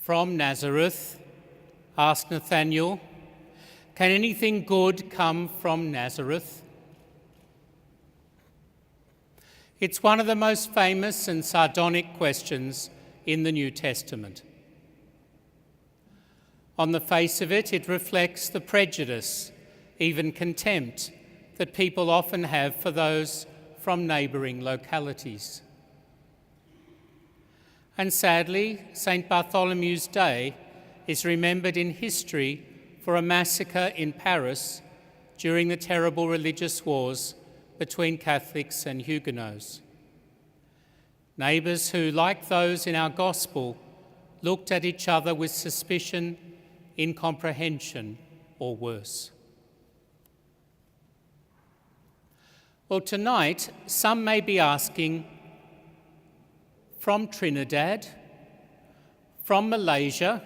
From Nazareth, asked Nathanael, can anything good come from Nazareth? It's one of the most famous and sardonic questions in the New Testament. On the face of it, it reflects the prejudice, even contempt, that people often have for those from neighbouring localities. And sadly, St. Bartholomew's Day is remembered in history for a massacre in Paris during the terrible religious wars between Catholics and Huguenots. Neighbours who, like those in our Gospel, looked at each other with suspicion, incomprehension, or worse. Well, tonight, some may be asking, from Trinidad, from Malaysia,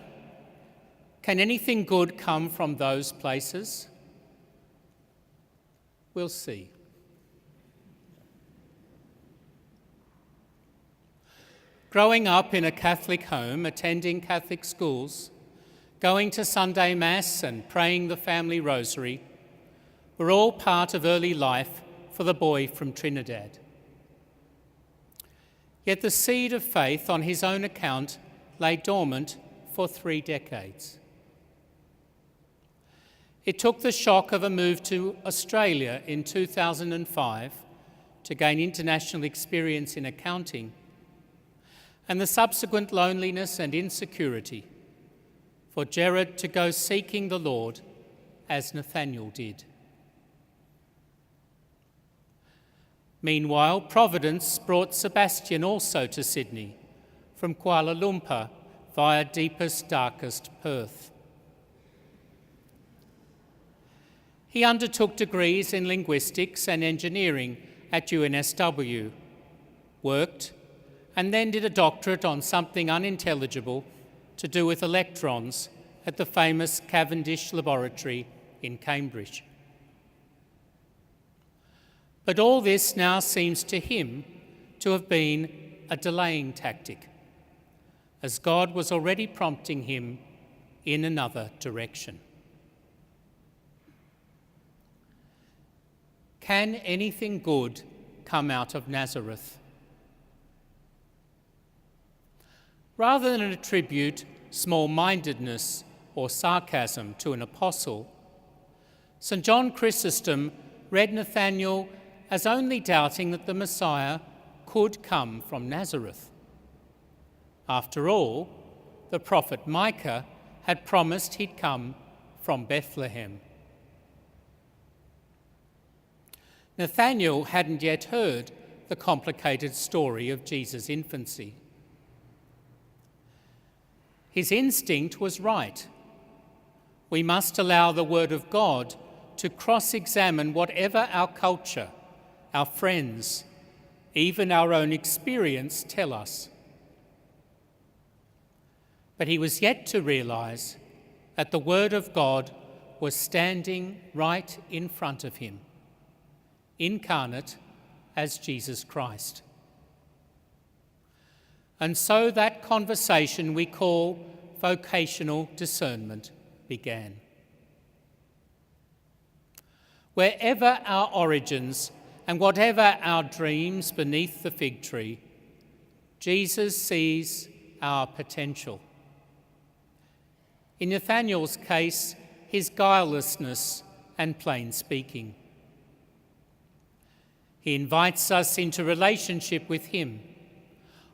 can anything good come from those places? We'll see. Growing up in a Catholic home, attending Catholic schools, going to Sunday Mass and praying the family rosary were all part of early life for the boy from Trinidad. Yet the seed of faith, on his own account, lay dormant for 3 decades. It took the shock of a move to Australia in 2005 to gain international experience in accounting, and the subsequent loneliness and insecurity for Gerard to go seeking the Lord as Nathanael did. Meanwhile, Providence brought Sebastian also to Sydney from Kuala Lumpur via deepest, darkest Perth. He undertook degrees in linguistics and engineering at UNSW, worked, and then did a doctorate on something unintelligible to do with electrons at the famous Cavendish Laboratory in Cambridge. But all this now seems to him to have been a delaying tactic, as God was already prompting him in another direction. Can anything good come out of Nazareth? Rather than attribute small-mindedness or sarcasm to an apostle, St. John Chrysostom read Nathanael as only doubting that the Messiah could come from Nazareth. After all, the prophet Micah had promised he'd come from Bethlehem. Nathanael hadn't yet heard the complicated story of Jesus' infancy. His instinct was right. We must allow the Word of God to cross-examine whatever our culture, our friends, even our own experience tell us. But he was yet to realise that the Word of God was standing right in front of him, incarnate as Jesus Christ. And so that conversation we call vocational discernment began. Wherever our origins and whatever our dreams beneath the fig tree, Jesus sees our potential. In Nathanael's case, his guilelessness and plain speaking. He invites us into relationship with him,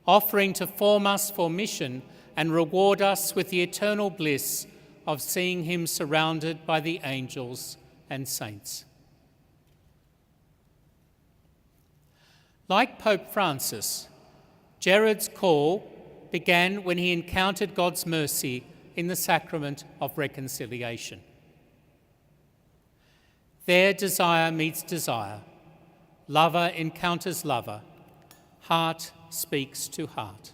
offering to form us for mission and reward us with the eternal bliss of seeing him surrounded by the angels and saints. Like Pope Francis, Gerard's call began when he encountered God's mercy in the sacrament of reconciliation. There desire meets desire, lover encounters lover, heart speaks to heart.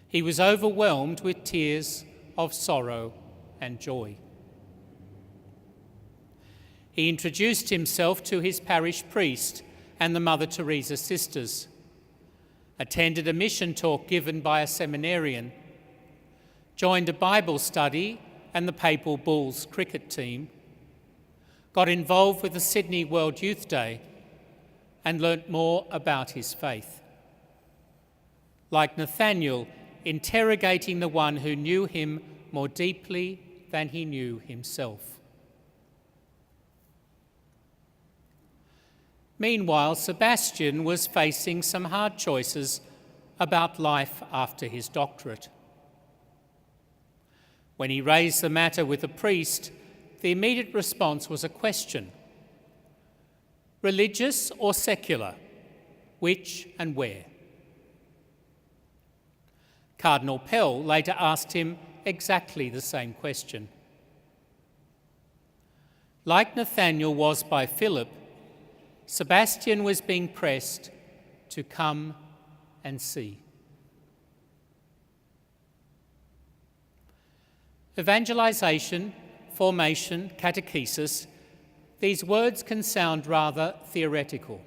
He was overwhelmed with tears of sorrow and joy. He introduced himself to his parish priest and the Mother Teresa sisters, attended a mission talk given by a seminarian, joined a Bible study and the Papal Bulls cricket team, got involved with the Sydney World Youth Day, and learnt more about his faith. Like Nathaniel, interrogating the one who knew him more deeply than he knew himself. Meanwhile, Sebastian was facing some hard choices about life after his doctorate. When he raised the matter with a priest, the immediate response was a question: religious or secular? Which and where? Cardinal Pell later asked him exactly the same question. Like Nathaniel was by Philip, Sebastian was being pressed to come and see. Evangelisation, formation, catechesis, these words can sound rather theoretical.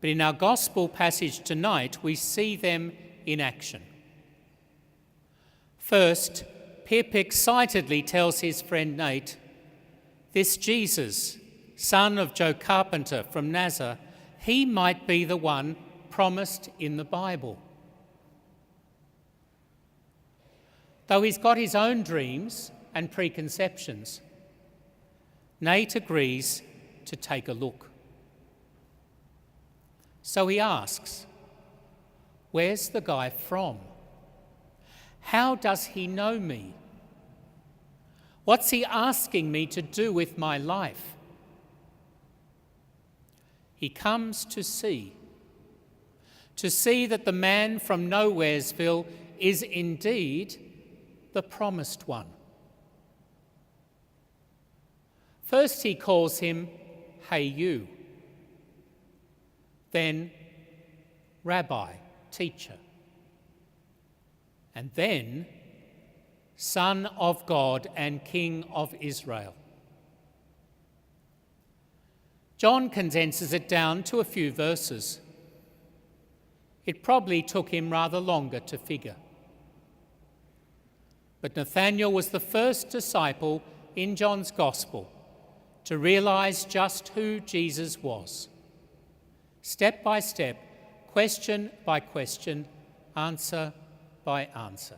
But in our Gospel passage tonight, we see them in action. First, Pip excitedly tells his friend Nate, this Jesus, son of Joe Carpenter from Nazareth, he might be the one promised in the Bible. Though he's got his own dreams and preconceptions, Nate agrees to take a look. So he asks, where's the guy from? How does he know me? What's he asking me to do with my life? He comes to see that the man from Nowheresville is indeed the promised one. First he calls him, hey you. Then rabbi, teacher. And then Son of God and King of Israel. John condenses it down to a few verses. It probably took him rather longer to figure. But Nathaniel was the first disciple in John's Gospel to realise just who Jesus was. Step by step, question by question, answer by answer.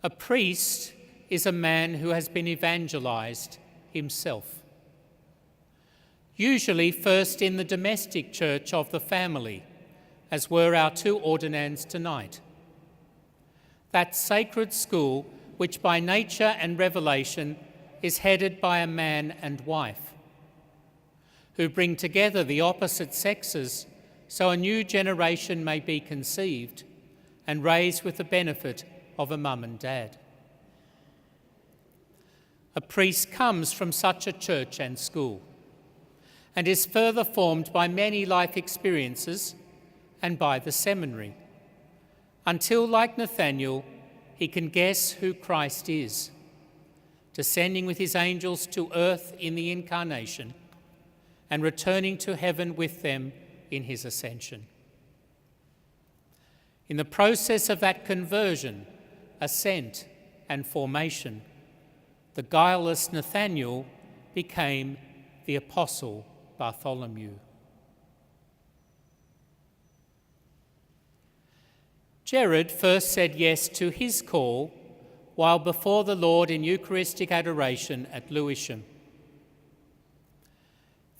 A priest is a man who has been evangelised himself. Usually first in the domestic church of the family, as were our two ordinands tonight. That sacred school which by nature and revelation is headed by a man and wife, who bring together the opposite sexes so a new generation may be conceived and raised with the benefit of a mum and dad. A priest comes from such a church and school and is further formed by many life experiences and by the seminary, until, like Nathaniel, he can guess who Christ is, descending with his angels to earth in the incarnation and returning to heaven with them in his ascension. In the process of that conversion, ascent and formation, the guileless Nathaniel became the Apostle Bartholomew. Gerard first said yes to his call while before the Lord in Eucharistic adoration at Lewisham.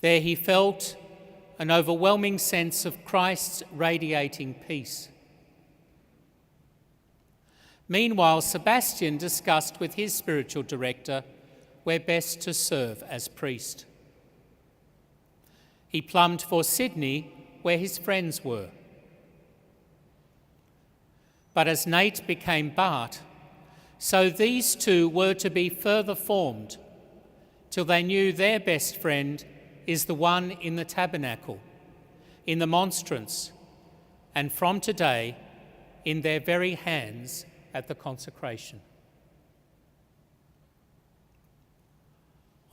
There he felt an overwhelming sense of Christ's radiating peace. Meanwhile, Sebastian discussed with his spiritual director where best to serve as priest. He plumbed for Sydney, where his friends were. But as Nate became Bart, so these two were to be further formed till they knew their best friend is the one in the tabernacle, in the monstrance, and from today in their very hands at the consecration.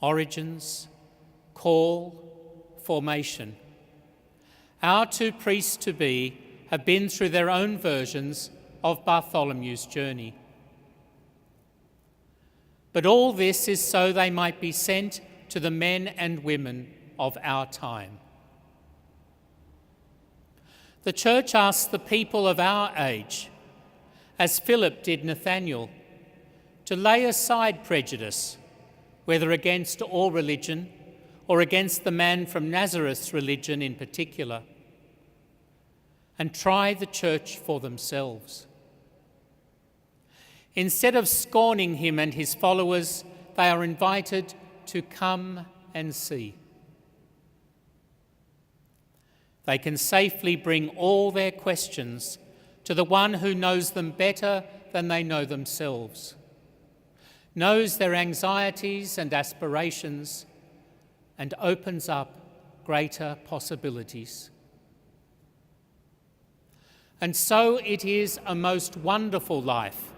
Origins, call, formation. Our two priests to be have been through their own versions of Bartholomew's journey. But all this is so they might be sent to the men and women of our time. The Church asks the people of our age, as Philip did Nathanael, to lay aside prejudice, whether against all religion or against the man from Nazareth's religion in particular, and try the Church for themselves. Instead of scorning him and his followers, they are invited to come and see. They can safely bring all their questions to the one who knows them better than they know themselves, knows their anxieties and aspirations, and opens up greater possibilities. And so it is a most wonderful life,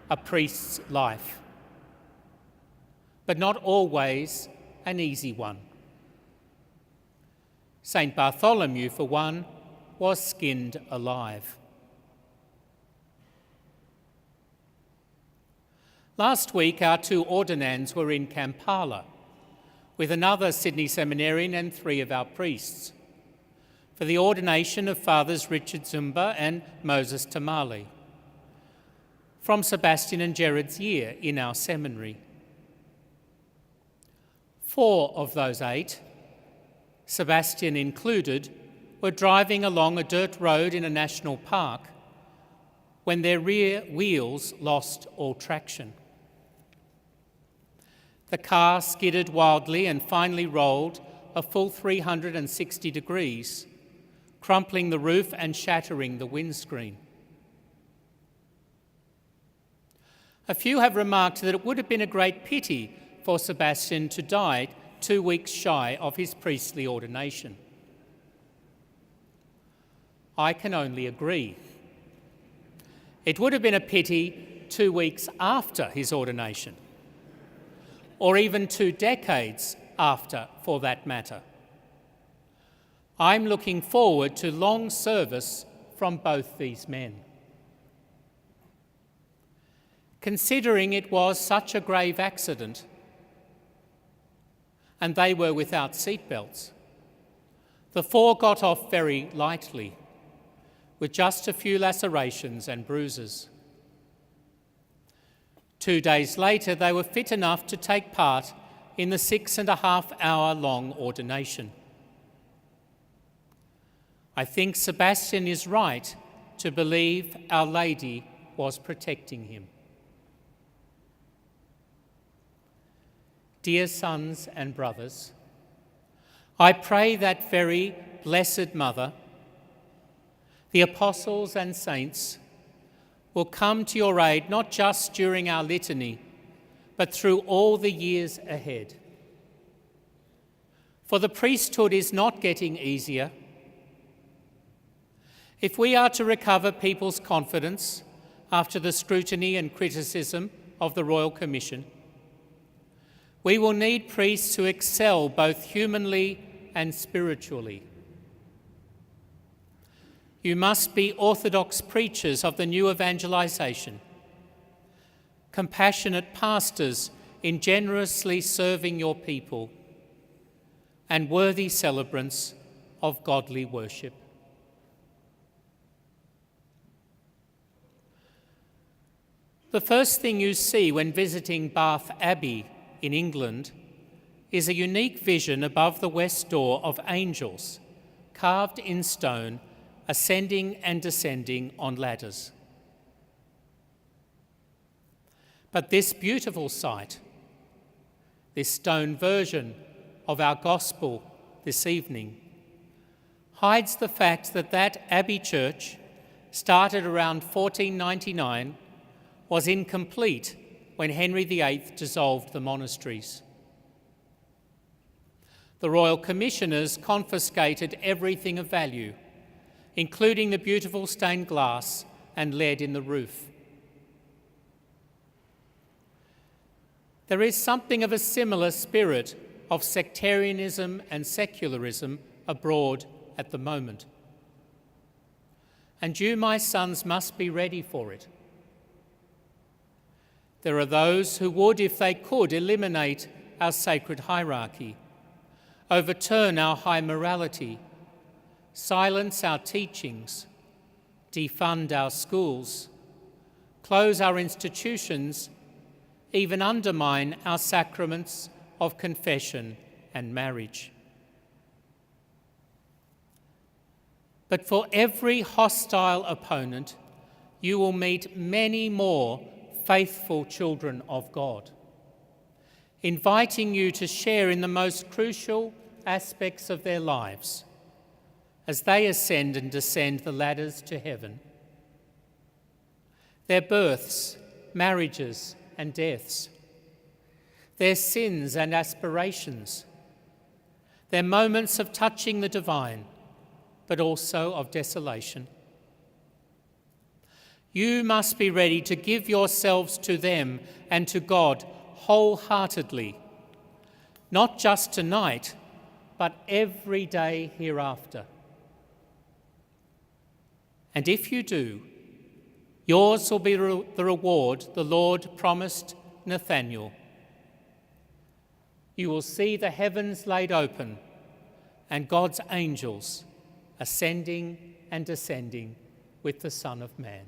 a priest's life, but not always an easy one. St. Bartholomew, for one, was skinned alive. Last week, our two ordinands were in Kampala, with another Sydney seminarian and 3 of our priests, for the ordination of Fathers Richard Zumba and Moses Tamale, from Sebastian and Gerard's year in our seminary. 4 of those 8, Sebastian included, were driving along a dirt road in a national park when their rear wheels lost all traction. The car skidded wildly and finally rolled a full 360 degrees, crumpling the roof and shattering the windscreen. A few have remarked that it would have been a great pity for Sebastian to die 2 weeks shy of his priestly ordination. I can only agree. It would have been a pity 2 weeks after his ordination, or even 2 decades after, for that matter. I'm looking forward to long service from both these men. Considering it was such a grave accident, and they were without seatbelts, the 4 got off very lightly, with just a few lacerations and bruises. 2 days later, they were fit enough to take part in the 6.5-hour-long ordination. I think Sebastian is right to believe Our Lady was protecting him. Dear sons and brothers, I pray that very Blessed Mother, the apostles and saints, will come to your aid not just during our litany, but through all the years ahead. For the priesthood is not getting easier. If we are to recover people's confidence after the scrutiny and criticism of the Royal Commission, we will need priests who excel both humanly and spiritually. You must be orthodox preachers of the new evangelization, compassionate pastors in generously serving your people, and worthy celebrants of godly worship. The first thing you see when visiting Bath Abbey in England is a unique vision above the west door of angels, carved in stone, ascending and descending on ladders. But this beautiful sight, this stone version of our gospel this evening, hides the fact that that Abbey church, started around 1499, was incomplete when Henry VIII dissolved the monasteries. The Royal Commissioners confiscated everything of value, including the beautiful stained glass and lead in the roof. There is something of a similar spirit of sectarianism and secularism abroad at the moment. and you, my sons, must be ready for it. There are those who would, if they could, eliminate our sacred hierarchy, overturn our high morality, silence our teachings, defund our schools, close our institutions, even undermine our sacraments of confession and marriage. But for every hostile opponent, you will meet many more faithful children of God, inviting you to share in the most crucial aspects of their lives as they ascend and descend the ladders to heaven. Their births, marriages and deaths, their sins and aspirations, their moments of touching the divine, but also of desolation. You must be ready to give yourselves to them and to God wholeheartedly, not just tonight, but every day hereafter. And if you do, yours will be the reward the Lord promised Nathanael. You will see the heavens laid open and God's angels ascending and descending with the Son of Man.